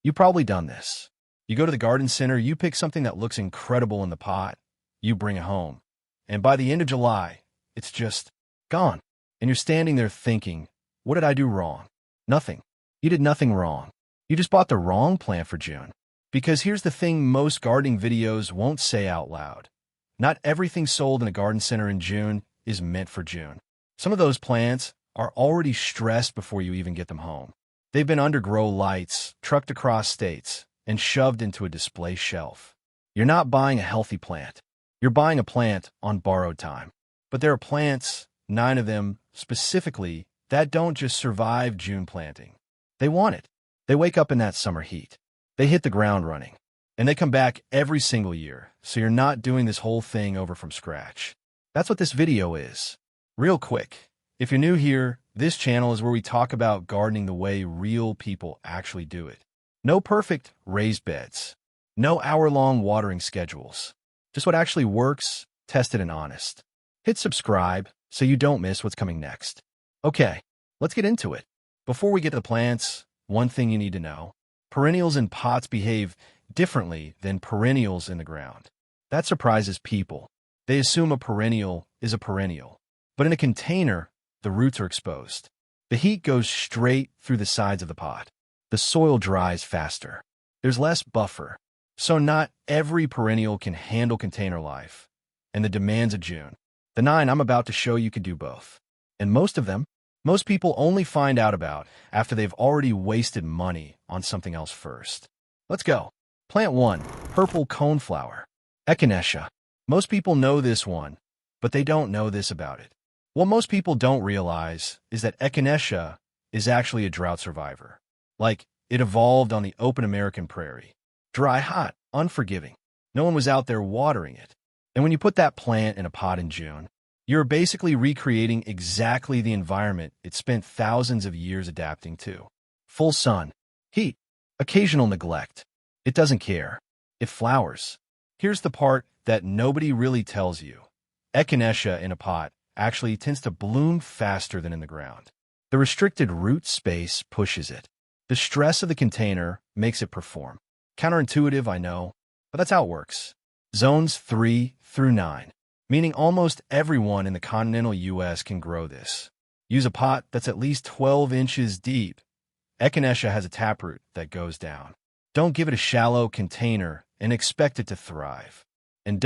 You've probably done this. You go to the garden center, you pick something that looks incredible in the pot, you bring it home, and by the end of July, it's just gone. And you're standing there thinking, what did I do wrong? Nothing. You did nothing wrong. You just bought the wrong plant for June. Because here's the thing most gardening videos won't say out loud. Not everything sold in a garden center in June is meant for June. Some of those plants are already stressed before you even get them home. They've been under grow lights, trucked across states, and shoved into a display shelf. You're not buying a healthy plant. You're buying a plant on borrowed time. But there are plants, 9 of them specifically, that don't just survive June planting. They want it. They wake up in that summer heat. They hit the ground running. And they come back every single year, so you're not doing this whole thing over from scratch. That's what this video is. Real quick, if you're new here, this channel is where we talk about gardening the way real people actually do it. No perfect raised beds. No hour-long watering schedules. Just what actually works, tested and honest. Hit subscribe so you don't miss what's coming next. Okay, let's get into it. Before we get to the plants, one thing you need to know. Perennials in pots behave differently than perennials in the ground. That surprises people. They assume a perennial is a perennial. But in a container, the roots are exposed. The heat goes straight through the sides of the pot. The soil dries faster. There's less buffer. So not every perennial can handle container life and the demands of June. The 9 I'm about to show you can do both. And most people only find out about after they've already wasted money on something else first. Let's go. Plant 1, purple coneflower. Echinacea. Most people know this one, but they don't know this about it. What most people don't realize is that Echinacea is actually a drought survivor. Like, it evolved on the open American prairie. Dry, hot, unforgiving. No one was out there watering it. And when you put that plant in a pot in June, you're basically recreating exactly the environment it spent thousands of years adapting to. Full sun, heat, occasional neglect. It doesn't care. It flowers. Here's the part that nobody really tells you. Echinacea in a pot actually tends to bloom faster than in the ground. The restricted root space pushes it. The stress of the container makes it perform. Counterintuitive, I know, but that's how it works. Zones 3 through 9, meaning almost everyone in the continental U.S. can grow this. Use a pot that's at least 12 inches deep. Echinacea has a taproot that goes down. Don't give it a shallow container and expect it to thrive. And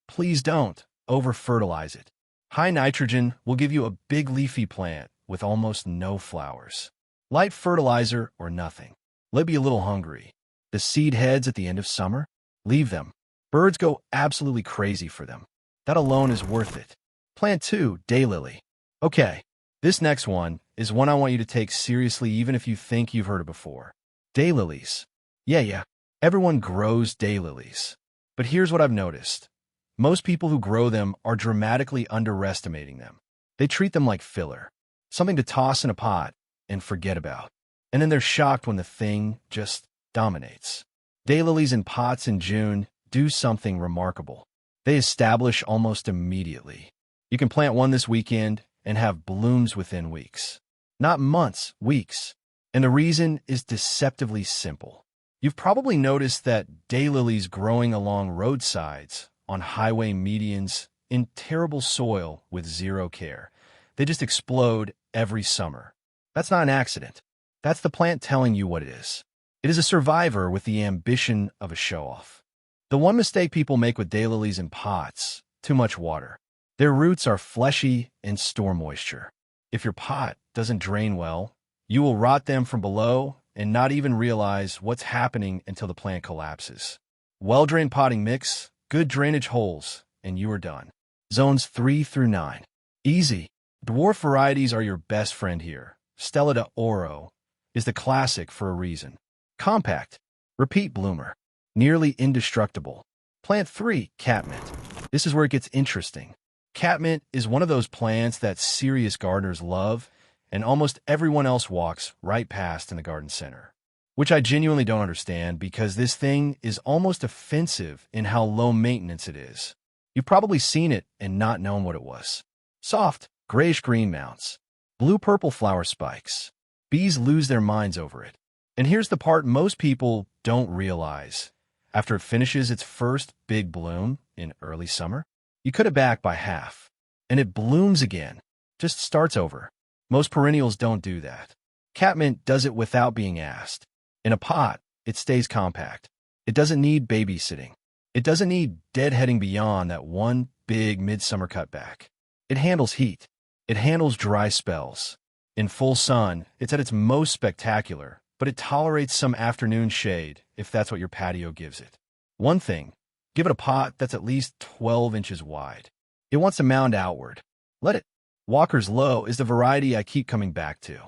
please don't, over-fertilize it. High nitrogen will give you a big leafy plant with almost no flowers. Light fertilizer or nothing. Let be a little hungry. The seed heads at the end of summer? Leave them. Birds go absolutely crazy for them. That alone is worth it. Plant 2, daylily. Okay, this next one is one I want you to take seriously even if you think you've heard it before. Daylilies. Yeah, everyone grows daylilies. But here's what I've noticed. Most people who grow them are dramatically underestimating them. They treat them like filler, something to toss in a pot and forget about. And then they're shocked when the thing just dominates. Daylilies in pots in June do something remarkable. They establish almost immediately. You can plant one this weekend and have blooms within weeks. Not months, weeks. And the reason is deceptively simple. You've probably noticed that daylilies growing along roadsides, on highway medians, in terrible soil with zero care. They just explode every summer. That's not an accident. That's the plant telling you what it is. It is a survivor with the ambition of a show-off. The one mistake people make with daylilies in pots, too much water. Their roots are fleshy and store moisture. If your pot doesn't drain well, you will rot them from below and not even realize what's happening until the plant collapses. Well-drained potting mix, good drainage holes, and you are done. Zones 3 through 9. Easy. Dwarf varieties are your best friend here. Stella de Oro is the classic for a reason. Compact. Repeat bloomer. Nearly indestructible. Plant 3, catmint. This is where it gets interesting. Catmint is one of those plants that serious gardeners love, and almost everyone else walks right past in the garden center. Which I genuinely don't understand because this thing is almost offensive in how low maintenance it is. You've probably seen it and not known what it was. Soft, grayish-green mounts. Blue-purple flower spikes. Bees lose their minds over it. And here's the part most people don't realize. After it finishes its first big bloom in early summer, you cut it back by half, and it blooms again, just starts over. Most perennials don't do that. Catmint does it without being asked. In a pot, it stays compact. It doesn't need babysitting. It doesn't need deadheading beyond that one big midsummer cutback. It handles heat. It handles dry spells. In full sun, it's at its most spectacular, but it tolerates some afternoon shade if that's what your patio gives it. One thing, give it a pot that's at least 12 inches wide. It wants to mound outward. Let it. Walker's Low is the variety I keep coming back to.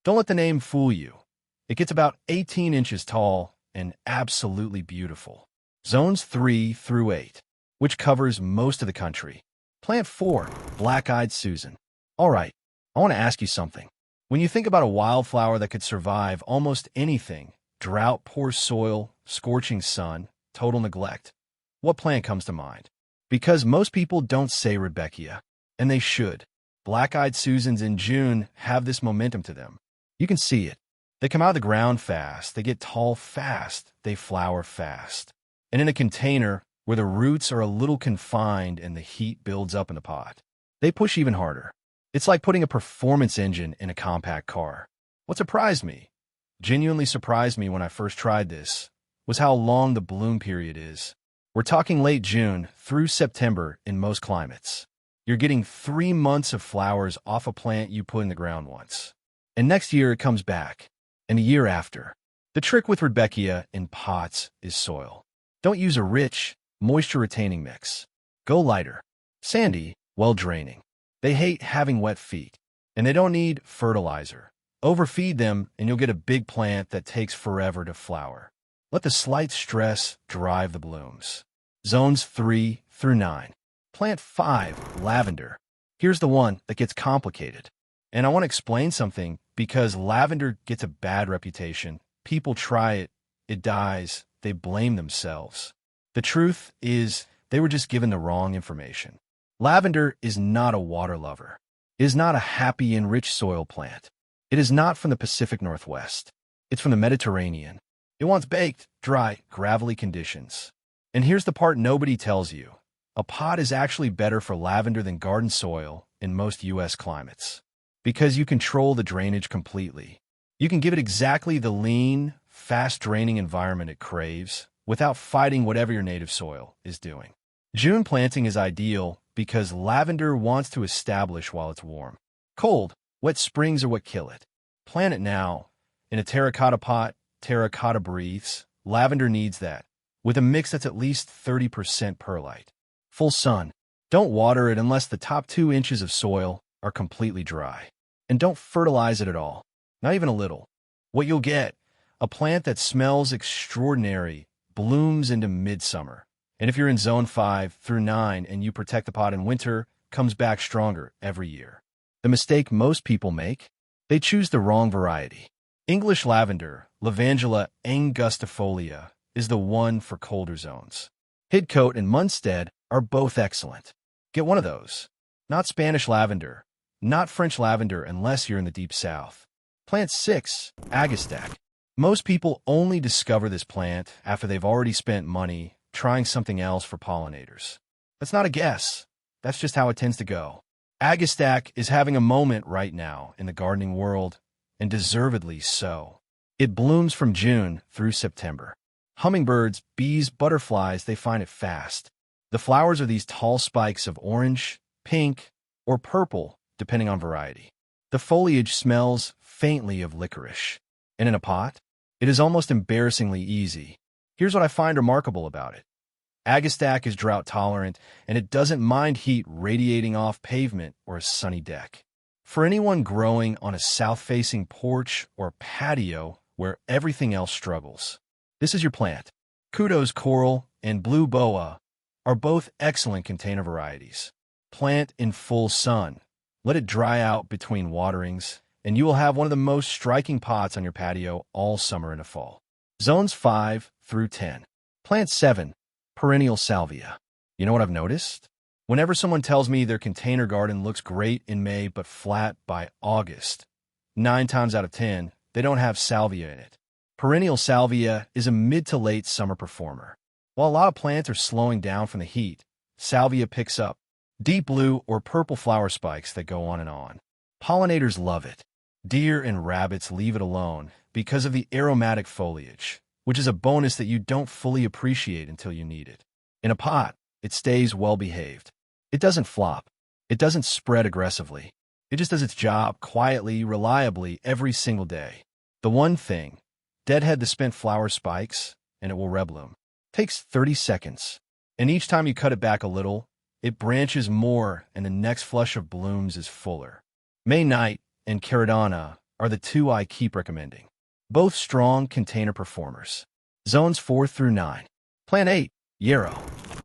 Don't let the name fool you. It gets about 18 inches tall and absolutely beautiful. Zones 3 through 8, which covers most of the country. Plant 4, Black-Eyed Susan. All right, I want to ask you something. When you think about a wildflower that could survive almost anything, drought, poor soil, scorching sun, total neglect, what plant comes to mind? Because most people don't say Rudbeckia, and they should. Black-Eyed Susans in June have this momentum to them. You can see it. They come out of the ground fast, they get tall fast, they flower fast. And in a container where the roots are a little confined and the heat builds up in the pot, they push even harder. It's like putting a performance engine in a compact car. What surprised me, genuinely surprised me when I first tried this, was how long the bloom period is. We're talking late June through September in most climates. You're getting 3 months of flowers off a plant you put in the ground once. And next year it comes back, and a year after. The trick with Rudbeckia in pots is soil. Don't use a rich, moisture-retaining mix. Go lighter. Sandy, well-draining. They hate having wet feet, and they don't need fertilizer. Overfeed them, and you'll get a big plant that takes forever to flower. Let the slight stress drive the blooms. Zones 3 through 9. Plant 5, lavender. Here's the one that gets complicated. And I want to explain something because lavender gets a bad reputation. People try it, it dies, they blame themselves. The truth is, they were just given the wrong information. Lavender is not a water lover. It is not a happy and rich soil plant. It is not from the Pacific Northwest. It's from the Mediterranean. It wants baked, dry, gravelly conditions. And here's the part nobody tells you. A pot is actually better for lavender than garden soil in most U.S. climates. Because you control the drainage completely. You can give it exactly the lean, fast-draining environment it craves without fighting whatever your native soil is doing. June planting is ideal because lavender wants to establish while it's warm. Cold, wet springs are what kill it. Plant it now. In a terracotta pot, terracotta breathes. Lavender needs that, with a mix that's at least 30% perlite. Full sun. Don't water it unless the top 2 inches of soil are completely dry. And don't fertilize it at all, not even a little. What you'll get, a plant that smells extraordinary, blooms into midsummer. And if you're in zone 5 through 9 and you protect the pot in winter, comes back stronger every year. The mistake most people make, they choose the wrong variety. English lavender, Lavandula angustifolia, is the one for colder zones. Hidcote and Munstead are both excellent. Get one of those. Not Spanish lavender, not French lavender unless you're in the deep south. Plant 6, Agastache. Most people only discover this plant after they've already spent money trying something else for pollinators. That's not a guess. That's just how it tends to go. Agastache is having a moment right now in the gardening world, and deservedly so. It blooms from June through September. Hummingbirds, bees, butterflies, they find it fast. The flowers are these tall spikes of orange, pink, or purple, depending on variety. The foliage smells faintly of licorice. And in a pot, it is almost embarrassingly easy. Here's what I find remarkable about it. Agastache is drought tolerant, and it doesn't mind heat radiating off pavement or a sunny deck. For anyone growing on a south-facing porch or patio where everything else struggles, this is your plant. Kudos Coral and Blue Boa are both excellent container varieties. Plant in full sun. Let it dry out between waterings, and you will have one of the most striking pots on your patio all summer and fall. Zones 5 through 10. Plant 7, Perennial Salvia. You know what I've noticed? Whenever someone tells me their container garden looks great in May but flat by August, 9 times out of 10, they don't have salvia in it. Perennial salvia is a mid to late summer performer. While a lot of plants are slowing down from the heat, salvia picks up deep blue or purple flower spikes that go on and on. Pollinators love it. Deer and rabbits leave it alone because of the aromatic foliage, which is a bonus that you don't fully appreciate until you need it. In a pot, it stays well-behaved. It doesn't flop. It doesn't spread aggressively. It just does its job quietly, reliably, every single day. The one thing, deadhead the spent flower spikes, and it will rebloom. Takes 30 seconds, and each time you cut it back a little, it branches more and the next flush of blooms is fuller. May Night and Caradonna are the two I keep recommending. Both strong container performers. Zones 4 through 9. Plant 8, yarrow.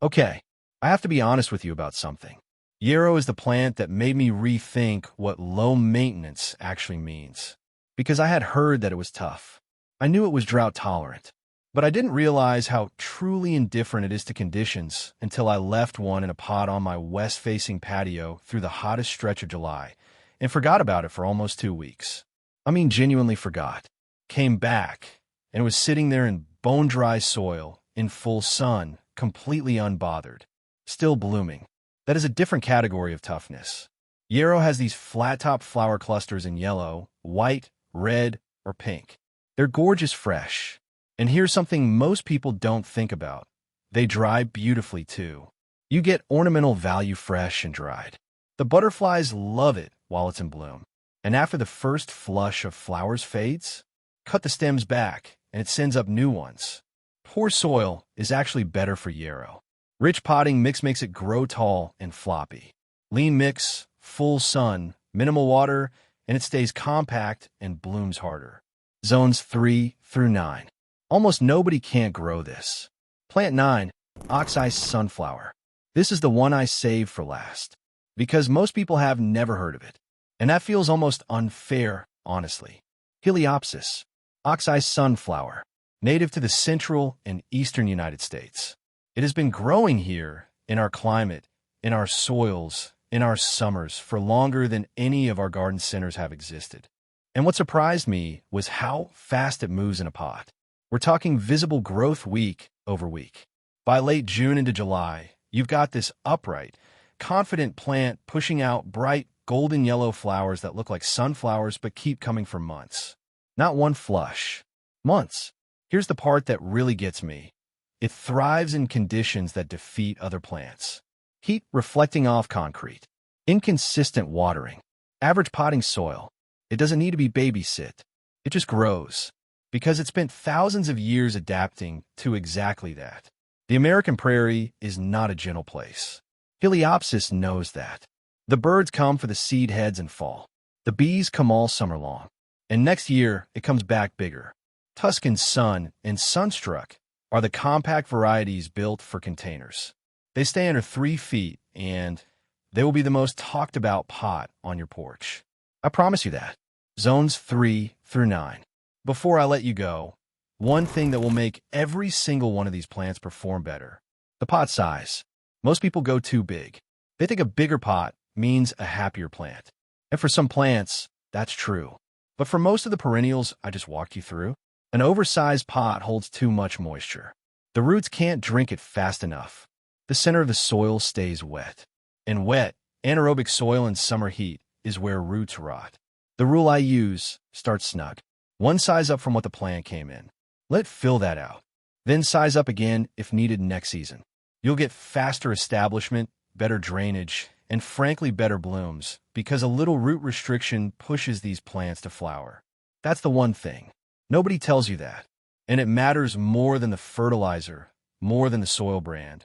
Okay, I have to be honest with you about something. Yarrow is the plant that made me rethink what low maintenance actually means. Because I had heard that it was tough. I knew it was drought tolerant. But I didn't realize how truly indifferent it is to conditions until I left one in a pot on my west-facing patio through the hottest stretch of July and forgot about it for almost 2 weeks. I mean, genuinely forgot. Came back, and it was sitting there in bone-dry soil, in full sun, completely unbothered, still blooming. That is a different category of toughness. Yarrow has these flat-top flower clusters in yellow, white, red, or pink. They're gorgeous fresh. And here's something most people don't think about. They dry beautifully, too. You get ornamental value fresh and dried. The butterflies love it while it's in bloom. And after the first flush of flowers fades, cut the stems back, and it sends up new ones. Poor soil is actually better for yarrow. Rich potting mix makes it grow tall and floppy. Lean mix, full sun, minimal water, and it stays compact and blooms harder. Zones 3 through 9. Almost nobody can't grow this. Plant 9, ox-eye sunflower. This is the one I saved for last, because most people have never heard of it. And that feels almost unfair, honestly. Heliopsis, ox-eye sunflower, native to the central and eastern United States. It has been growing here, in our climate, in our soils, in our summers, for longer than any of our garden centers have existed. And what surprised me was how fast it moves in a pot. We're talking visible growth week over week. By late June into July, you've got this upright, confident plant pushing out bright golden yellow flowers that look like sunflowers but keep coming for months. Not one flush. Months. Here's the part that really gets me. It thrives in conditions that defeat other plants. Heat reflecting off concrete. Inconsistent watering. Average potting soil. It doesn't need to be babysit. It just grows. Because it spent thousands of years adapting to exactly that. The American prairie is not a gentle place. Heliopsis knows that. The birds come for the seed heads and fall. The bees come all summer long. And next year, it comes back bigger. Tuscan Sun and Sunstruck are the compact varieties built for containers. They stay under 3 feet, and they will be the most talked about pot on your porch. I promise you that. Zones 3 through 9. Before I let you go, one thing that will make every single one of these plants perform better: the pot size. Most people go too big. They think a bigger pot means a happier plant. And for some plants, that's true. But for most of the perennials I just walked you through, an oversized pot holds too much moisture. The roots can't drink it fast enough. The center of the soil stays wet. And wet, anaerobic soil in summer heat is where roots rot. The rule I use: start snug. One size up from what the plant came in. Let fill that out. Then size up again if needed next season. You'll get faster establishment, better drainage, and frankly better blooms because a little root restriction pushes these plants to flower. That's the one thing. Nobody tells you that. And it matters more than the fertilizer, more than the soil brand,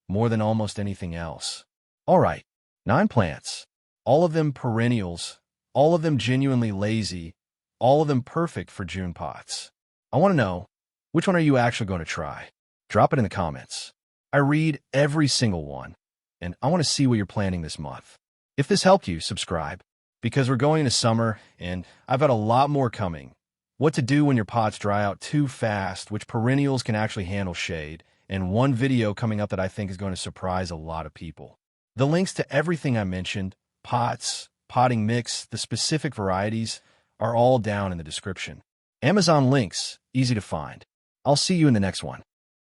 more than almost anything else. All right, 9 plants. All of them perennials, all of them genuinely lazy, all of them perfect for June pots. I want to know, which one are you actually going to try? Drop it in the comments. I read every single one, and I want to see what you're planting this month. If this helped you, subscribe, because we're going into summer, and I've got a lot more coming. What to do when your pots dry out too fast, which perennials can actually handle shade, and one video coming up that I think is going to surprise a lot of people. The links to everything I mentioned, pots, potting mix, the specific varieties, are all down in the description. Amazon links, easy to find. I'll see you in the next one.